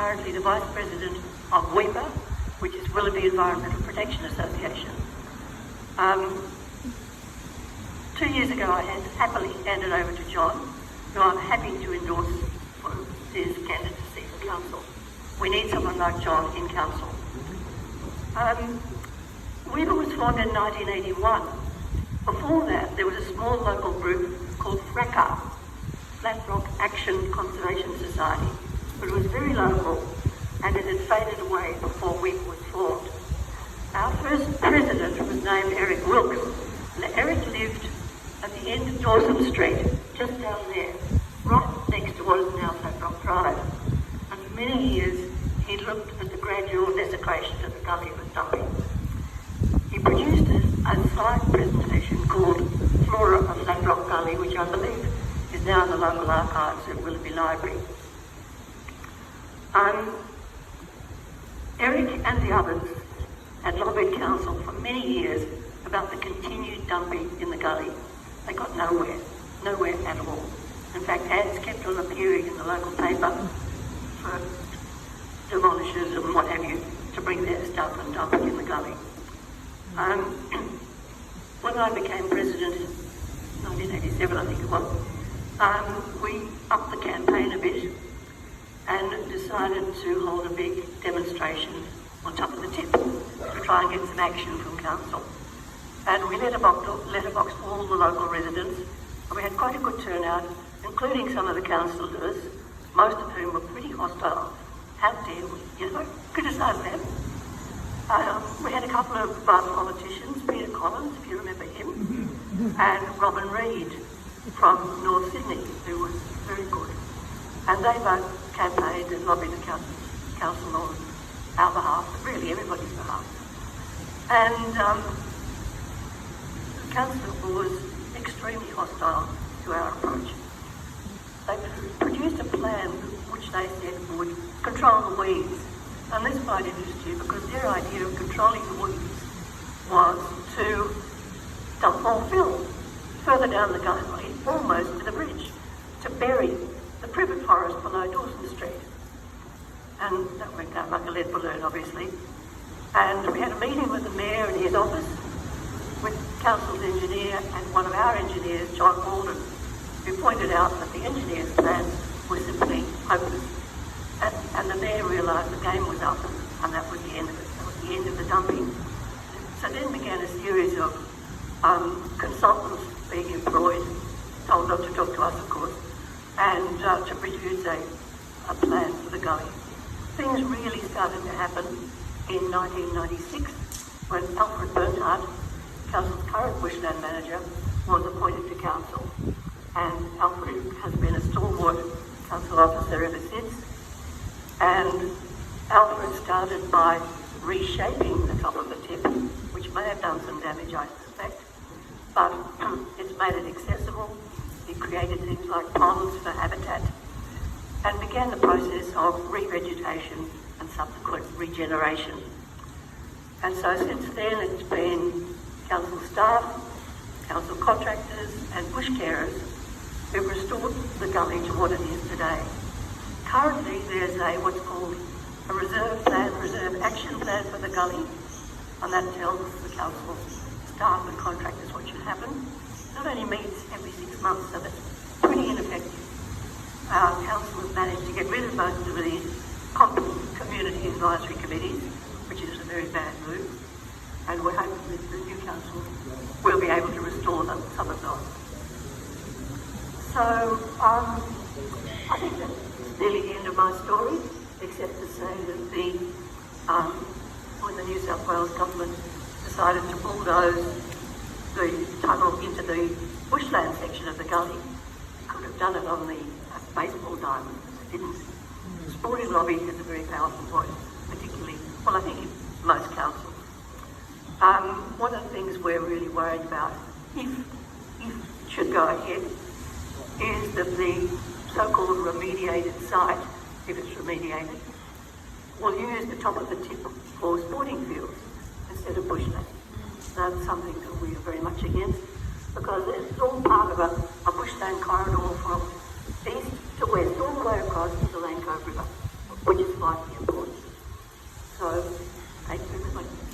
currently the Vice President of WEPA, which is Willoughby Environmental Protection Association. 2 years ago I had happily handed over to John, who I'm happy to endorse for his candidacy for council. We need someone like John in council. WEPA was formed in 1981. Before that, there was a small local group called FRACA, Flat Rock Action Conservation Society, but it was very local and it had faded away before WEPA was formed. Our first president was named Eric Wilkes, and Eric lived at the end of Dawson Street, just down there, right next to what is now Flat Rock Drive. And for many years, he looked at the gradual desecration of the gully was dumping. He produced a slide presentation called Flora of Flat Rock Gully, which I believe is now in the local archives at Willoughby Library. Eric and the others had lobbied council for many years about the continued dumping in the gully. They got nowhere at all. In fact, ads kept on appearing in the local paper for demolishers and what have you to bring their stuff and dump it in the gully. When I became president in 1987, I think it was, we upped the campaign a bit and decided to hold a big demonstration on top of the tip to try and get some action from council. And we letterboxed all the local residents, and we had quite a good turnout, including some of the councillors, most of whom were pretty hostile. How dare we, criticise them. We had a couple of politicians, Peter Collins, if you remember him, and Robin Reid from North Sydney, who was very good. And they both campaigned and lobbied the council on our behalf, really everybody's behalf. And the council was extremely hostile to our approach. They produced a plan which they said would control the weeds. And this might interest you because their idea of controlling the weeds was to dump more fill further down the gully, almost to the bridge, to bury the privet forest below Dawson Street. And that went down like a lead balloon, obviously. And we had a meeting with the mayor in his office, with council's engineer and one of our engineers, John Walden, who pointed out that the engineer's plans were simply hopeless. And the mayor realised the game was up, and that was the end of it. That was the end of the dumping. So then began a series of consultants being employed, told not to talk to us, of course, and to produce a plan for the gully. Things really started to happen in 1996 when Alfred Bernhardt, council's current bushland manager, was appointed to council. And Alfred has been a stalwart council officer ever since. And Alfred started by reshaping the top of the tip, which may have done some damage, I suspect, but it's made it accessible. He created things like ponds for habitat and began the process of revegetation and subsequent regeneration. And so since then it's been council staff, council contractors and bush carers who've restored the gully to what it is today. Currently there's what's called a reserve action plan for the gully, and that tells the council staff and contractors what should happen. Not only meets every 6 months, so that's pretty ineffective. Our council has managed to get rid of most of the community advisory committees, which is a very bad move, and we're hoping that the new council will be able to restore some of those. So I think that's nearly the end of my story, except to say that when the New South Wales government decided to bulldoze the tunnel into the bushland section of the gully, they could have done it on the baseball diamond, but they didn't. The sporting lobby has a very powerful voice, particularly, well, I think in most councils. One of the things we're really worried about, if it should go ahead, is that the so-called remediated site, if it's remediated, will use the top of the tip for sporting fields instead of bushland. That's something that we are very much against, because it's all part of a bushland corridor from east to west, all the way across to the Lane Cove River, which is vitally important. So, thank you very much.